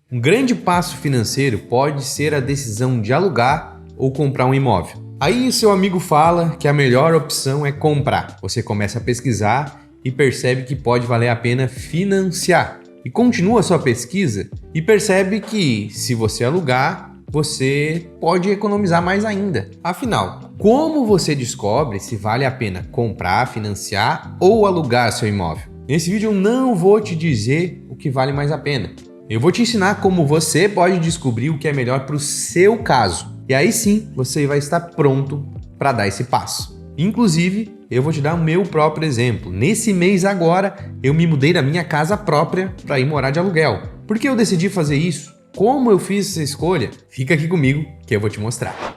Um grande passo financeiro pode ser a decisão de alugar ou comprar um imóvel. Aí seu amigo fala que a melhor opção é comprar. Você começa a pesquisar e percebe que pode valer a pena financiar. E continua a sua pesquisa e percebe que se você alugar, você pode economizar mais ainda. Afinal, como você descobre se vale a pena comprar, financiar ou alugar seu imóvel? Nesse vídeo eu não vou te dizer o que vale mais a pena. Eu vou te ensinar como você pode descobrir o que é melhor para o seu caso. E aí sim, você vai estar pronto para dar esse passo. Inclusive, eu vou te dar o meu próprio exemplo. Nesse mês agora, eu me mudei da minha casa própria para ir morar de aluguel. Por que eu decidi fazer isso? Como eu fiz essa escolha? Fica aqui comigo que eu vou te mostrar.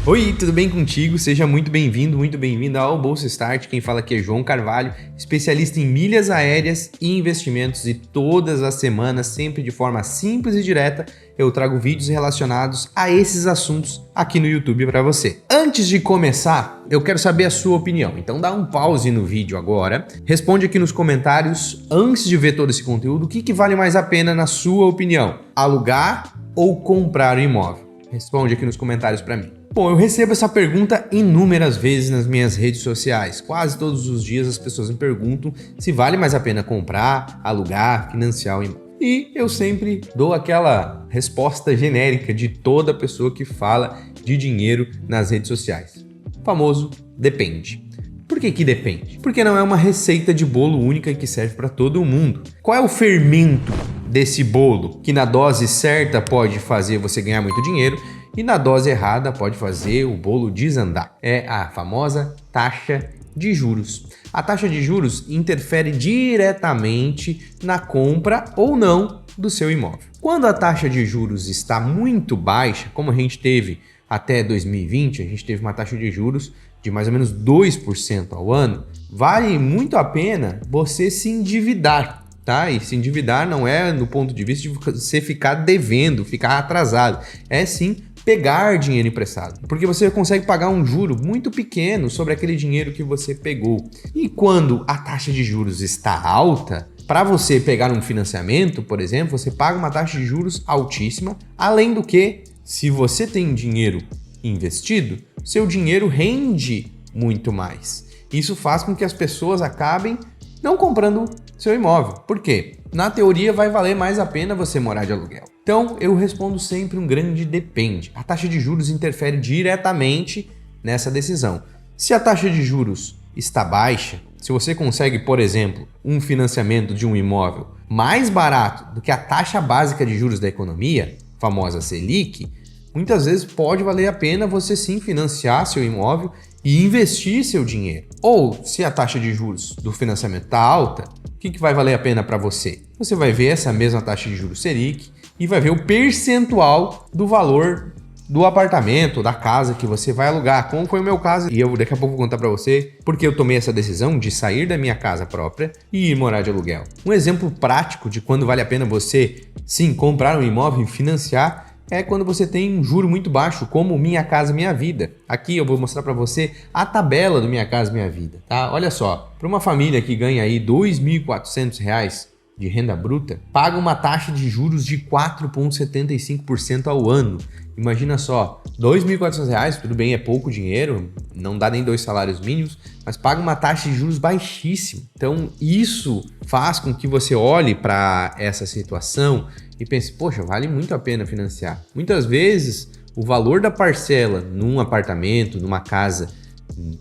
Oi, tudo bem contigo? Seja muito bem-vindo, muito bem-vinda ao Bolsa Start. Quem fala aqui é João Carvalho, especialista em milhas aéreas e investimentos, e todas as semanas, sempre de forma simples e direta, eu trago vídeos relacionados a esses assuntos aqui no YouTube para você. Antes de começar, eu quero saber a sua opinião, então dá um pause no vídeo agora, responde aqui nos comentários, antes de ver todo esse conteúdo, o que vale mais a pena na sua opinião? Alugar ou comprar o imóvel? Responde aqui nos comentários para mim. Bom, eu recebo essa pergunta inúmeras vezes nas minhas redes sociais. Quase todos os dias as pessoas me perguntam se vale mais a pena comprar, alugar, financiar o imóvel. E eu sempre dou aquela resposta genérica de toda pessoa que fala de dinheiro nas redes sociais. O famoso depende. Por que depende? Porque não é uma receita de bolo única que serve para todo mundo. Qual é o fermento desse bolo que na dose certa pode fazer você ganhar muito dinheiro e na dose errada pode fazer o bolo desandar? É a famosa taxa de juros. A taxa de juros interfere diretamente na compra ou não do seu imóvel. Quando a taxa de juros está muito baixa, como a gente teve até 2020, a gente teve uma taxa de juros de mais ou menos 2% ao ano, vale muito a pena você se endividar, tá? E se endividar não é no ponto de vista de você ficar devendo, ficar atrasado, é sim pegar dinheiro emprestado, porque você consegue pagar um juro muito pequeno sobre aquele dinheiro que você pegou. E quando a taxa de juros está alta, para você pegar um financiamento, por exemplo, você paga uma taxa de juros altíssima, além do que, se você tem dinheiro investido, seu dinheiro rende muito mais. Isso faz com que as pessoas acabem não comprando seu imóvel. Por quê? Na teoria vai valer mais a pena você morar de aluguel. Então eu respondo sempre um grande depende. A taxa de juros interfere diretamente nessa decisão. Se a taxa de juros está baixa, se você consegue, por exemplo, um financiamento de um imóvel mais barato do que a taxa básica de juros da economia, famosa Selic, muitas vezes pode valer a pena você sim financiar seu imóvel e investir seu dinheiro. Ou, se a taxa de juros do financiamento está alta, o que vai valer a pena para você? Você vai ver essa mesma taxa de juros Selic e vai ver o percentual do valor do apartamento, da casa que você vai alugar, como foi o meu caso. E eu daqui a pouco vou contar para você porque eu tomei essa decisão de sair da minha casa própria e ir morar de aluguel. Um exemplo prático de quando vale a pena você, sim, comprar um imóvel e financiar é quando você tem um juro muito baixo, como Minha Casa Minha Vida. Aqui eu vou mostrar para você a tabela do Minha Casa Minha Vida, tá? Olha só, para uma família que ganha aí R$ 2.400 de renda bruta, paga uma taxa de juros de 4,75% ao ano. Imagina só, R$ 2.400, tudo bem, é pouco dinheiro, não dá nem 2 salários mínimos, mas paga uma taxa de juros baixíssima. Então isso faz com que você olhe para essa situação e pense, poxa, vale muito a pena financiar. Muitas vezes o valor da parcela num apartamento, numa casa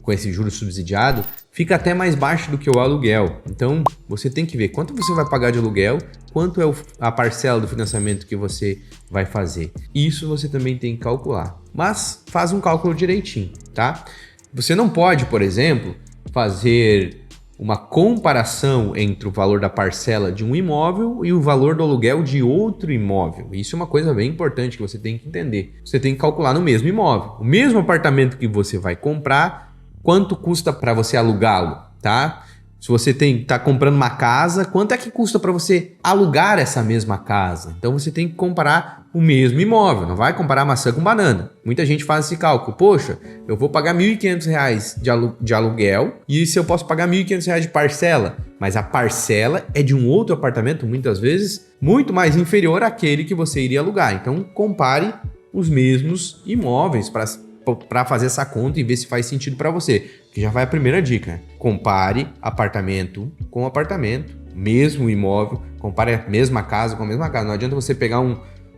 com esse juro subsidiado, fica até mais baixo do que o aluguel. Então você tem que ver quanto você vai pagar de aluguel, quanto é a parcela do financiamento que você vai fazer. Isso você também tem que calcular. Mas faz um cálculo direitinho, tá? Você não pode, por exemplo, fazer uma comparação entre o valor da parcela de um imóvel e o valor do aluguel de outro imóvel. Isso é uma coisa bem importante que você tem que entender. Você tem que calcular no mesmo imóvel. O mesmo apartamento que você vai comprar, quanto custa para você alugá-lo, tá? Se você está comprando uma casa, quanto é que custa para você alugar essa mesma casa? Então você tem que comparar o mesmo imóvel, não vai comparar maçã com banana. Muita gente faz esse cálculo, poxa, eu vou pagar R$ 1.500 de aluguel e se eu posso pagar R$ 1.500 de parcela, mas a parcela é de um outro apartamento, muitas vezes, muito mais inferior àquele que você iria alugar. Então, compare os mesmos imóveis para fazer essa conta e ver se faz sentido para você. Que já vai a primeira dica, né? Compare apartamento com apartamento, mesmo imóvel, compare a mesma casa com a mesma casa. Não adianta você pegar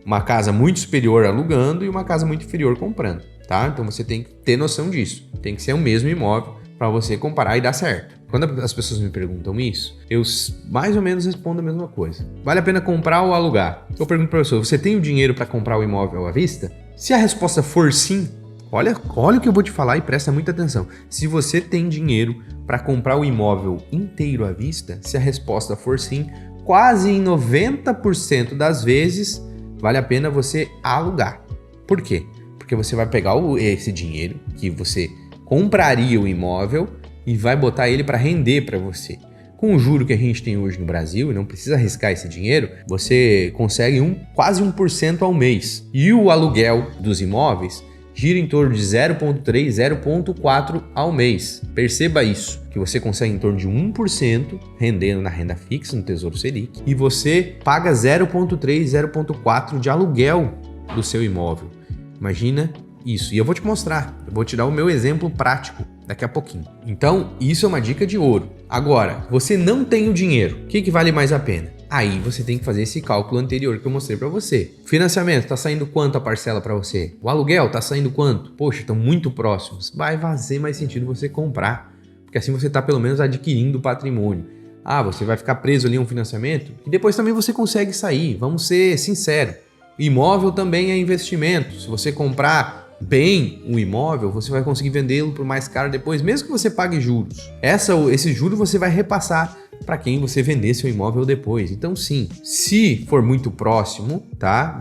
uma casa muito superior alugando e uma casa muito inferior comprando, tá? Então você tem que ter noção disso. Tem que ser o mesmo imóvel para você comparar e dar certo. Quando as pessoas me perguntam isso, eu mais ou menos respondo a mesma coisa. Vale a pena comprar ou alugar? Eu pergunto para a pessoa, você tem o dinheiro para comprar o imóvel à vista? Se a resposta for sim, olha o que eu vou te falar e presta muita atenção. Se você tem dinheiro para comprar o imóvel inteiro à vista, se a resposta for sim, quase em 90% das vezes vale a pena você alugar. Por quê? Porque você vai pegar esse dinheiro que você compraria o imóvel e vai botar ele para render para você. Com o juro que a gente tem hoje no Brasil, e não precisa arriscar esse dinheiro, você consegue quase 1% ao mês. E o aluguel dos imóveis gira em torno de 0,3%, 0,4% ao mês. Perceba isso, que você consegue em torno de 1% rendendo na renda fixa, no Tesouro Selic, e você paga 0,3%, 0,4% de aluguel do seu imóvel. Imagina isso. E eu vou te mostrar, eu vou te dar o meu exemplo prático daqui a pouquinho. Então, isso é uma dica de ouro. Agora, você não tem o dinheiro, o que vale mais a pena? Aí você tem que fazer esse cálculo anterior que eu mostrei para você. Financiamento, tá saindo quanto a parcela para você? O aluguel tá saindo quanto? Poxa, estão muito próximos. Vai fazer mais sentido você comprar, porque assim você tá pelo menos adquirindo patrimônio. Ah, você vai ficar preso ali a um financiamento e depois também você consegue sair. Vamos ser sinceros. Imóvel também é investimento. Se você comprar bem um imóvel, você vai conseguir vendê-lo por mais caro depois, mesmo que você pague juros. Esse juro você vai repassar para quem você vender seu imóvel depois. Então sim, se for muito próximo, tá?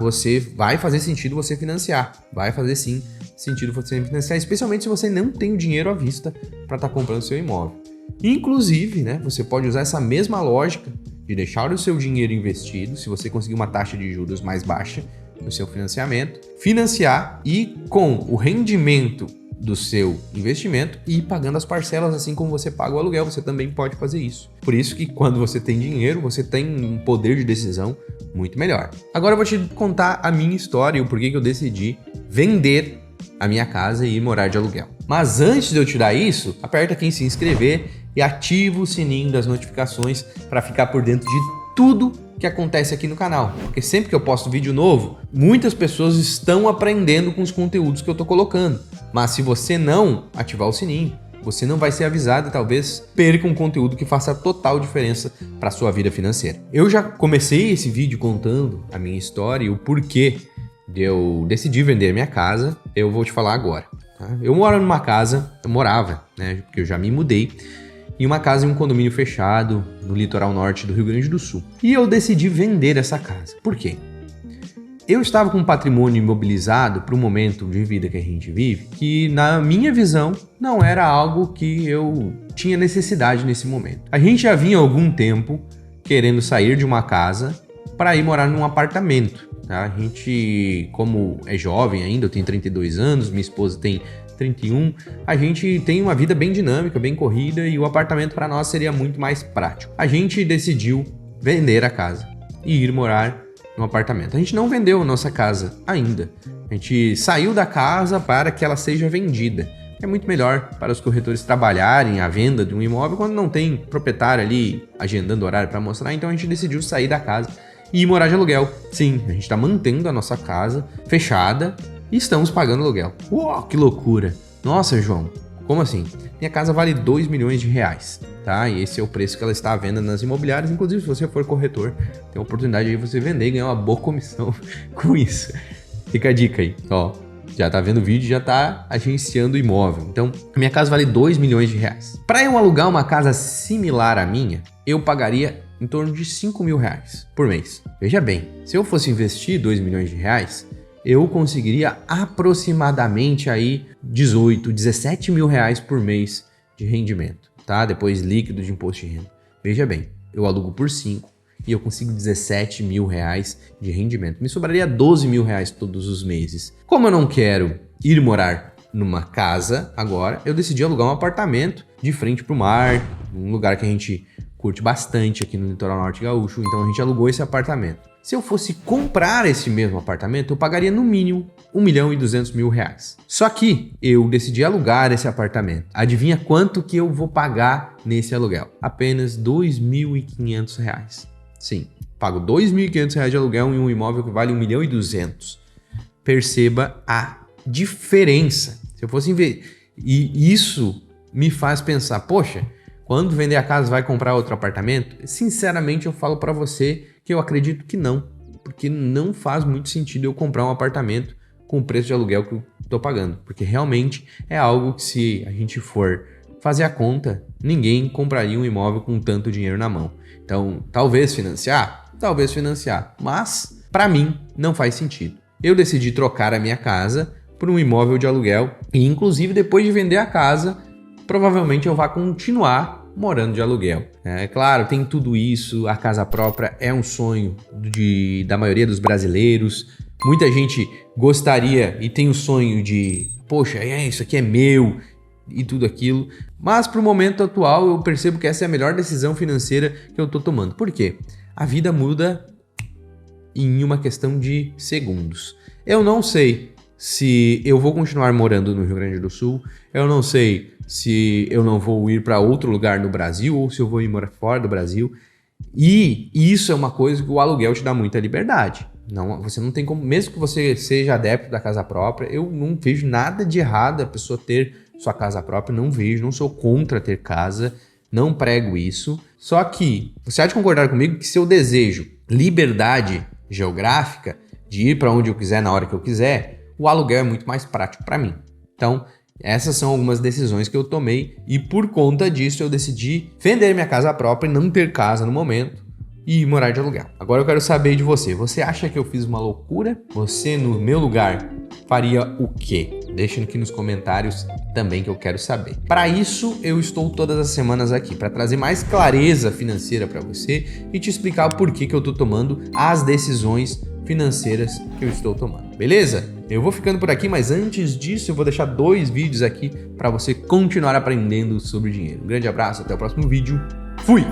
Vai fazer sentido você financiar. Vai fazer sim sentido você financiar, especialmente se você não tem o dinheiro à vista para estar comprando seu imóvel. Inclusive, né, você pode usar essa mesma lógica de deixar o seu dinheiro investido, se você conseguir uma taxa de juros mais baixa no seu financiamento, financiar e com o rendimento do seu investimento e ir pagando as parcelas assim como você paga o aluguel, você também pode fazer isso. Por isso que quando você tem dinheiro, você tem um poder de decisão muito melhor. Agora eu vou te contar a minha história e o porquê que eu decidi vender a minha casa e ir morar de aluguel. Mas antes de eu te dar isso, aperta aqui em se inscrever e ativa o sininho das notificações para ficar por dentro de tudo que acontece aqui no canal. Porque sempre que eu posto vídeo novo, muitas pessoas estão aprendendo com os conteúdos que eu tô colocando. Mas se você não ativar o sininho, você não vai ser avisado e talvez perca um conteúdo que faça total diferença para sua vida financeira. Eu já comecei esse vídeo contando a minha história e o porquê de eu decidir vender minha casa. Eu vou te falar agora. Tá? Eu morava, né? Porque eu já me mudei, em uma casa em um condomínio fechado no litoral norte do Rio Grande do Sul. E eu decidi vender essa casa. Por quê? Eu estava com um patrimônio imobilizado para o momento de vida que a gente vive, que na minha visão não era algo que eu tinha necessidade nesse momento. A gente já vinha há algum tempo querendo sair de uma casa para ir morar num apartamento. Tá? A gente, como é jovem ainda, eu tenho 32 anos, minha esposa tem 31, a gente tem uma vida bem dinâmica, bem corrida e o apartamento para nós seria muito mais prático. A gente decidiu vender a casa e ir morar no apartamento. A gente não vendeu a nossa casa ainda. A gente saiu da casa para que ela seja vendida. É muito melhor para os corretores trabalharem a venda de um imóvel quando não tem proprietário ali agendando horário para mostrar. Então a gente decidiu sair da casa e ir morar de aluguel. Sim, a gente está mantendo a nossa casa fechada e estamos pagando aluguel. Uau, que loucura! Nossa, João, como assim? Minha casa vale R$2 milhões, tá? E esse é o preço que ela está à venda nas imobiliárias. Inclusive, se você for corretor, tem a oportunidade de você vender e ganhar uma boa comissão com isso. Fica a dica aí, ó. Já tá vendo o vídeo, já tá agenciando o imóvel. Então, a minha casa vale R$2 milhões. Para eu alugar uma casa similar à minha, eu pagaria em torno de R$5 mil por mês. Veja bem, se eu fosse investir R$2 milhões, eu conseguiria aproximadamente aí 18, 17 mil reais por mês de rendimento, tá? Depois líquido de imposto de renda. Veja bem, eu alugo por 5 e eu consigo 17 mil reais de rendimento. Me sobraria 12 mil reais todos os meses. Como eu não quero ir morar numa casa agora, eu decidi alugar um apartamento de frente para o mar, um lugar que a gente curte bastante aqui no litoral norte gaúcho, então a gente alugou esse apartamento. Se eu fosse comprar esse mesmo apartamento, eu pagaria no mínimo 1.200.000 reais. Só que eu decidi alugar esse apartamento. Adivinha quanto que eu vou pagar nesse aluguel? Apenas 2.500 reais. Sim, pago 2.500 reais de aluguel em um imóvel que vale 1.200.000. Perceba a diferença. Se eu fosse e isso me faz pensar, poxa, quando vender a casa vai comprar outro apartamento? Sinceramente, eu falo para você que eu acredito que não, porque não faz muito sentido eu comprar um apartamento com o preço de aluguel que eu tô pagando, porque realmente é algo que, se a gente for fazer a conta, ninguém compraria um imóvel com tanto dinheiro na mão. Então, talvez financiar, mas para mim não faz sentido. Eu decidi trocar a minha casa por um imóvel de aluguel e, inclusive, depois de vender a casa, provavelmente eu vá continuar morando de aluguel. É claro, tem tudo isso, a casa própria é um sonho da maioria dos brasileiros. Muita gente gostaria e tem o sonho de, poxa, isso aqui é meu e tudo aquilo. Mas para o momento atual eu percebo que essa é a melhor decisão financeira que eu estou tomando. Por quê? A vida muda em uma questão de segundos. Eu não sei se eu vou continuar morando no Rio Grande do Sul, eu não sei se eu não vou ir para outro lugar no Brasil ou se eu vou ir morar fora do Brasil. E isso é uma coisa que o aluguel te dá muita liberdade. Não, você não tem como, mesmo que você seja adepto da casa própria, eu não vejo nada de errado a pessoa ter sua casa própria, não sou contra ter casa, não prego isso. Só que você há de concordar comigo que se eu desejo liberdade geográfica, de ir para onde eu quiser na hora que eu quiser, o aluguel é muito mais prático para mim. Então, essas são algumas decisões que eu tomei e por conta disso eu decidi vender minha casa própria e não ter casa no momento e morar de aluguel. Agora eu quero saber de você. Você acha que eu fiz uma loucura? Você, no meu lugar, faria o quê? Deixa aqui nos comentários também que eu quero saber. Para isso, eu estou todas as semanas aqui para trazer mais clareza financeira para você e te explicar o porquê que eu estou tomando as decisões financeiras que eu estou tomando. Beleza? Eu vou ficando por aqui, mas antes disso eu vou deixar 2 vídeos aqui para você continuar aprendendo sobre dinheiro. Um grande abraço, até o próximo vídeo. Fui!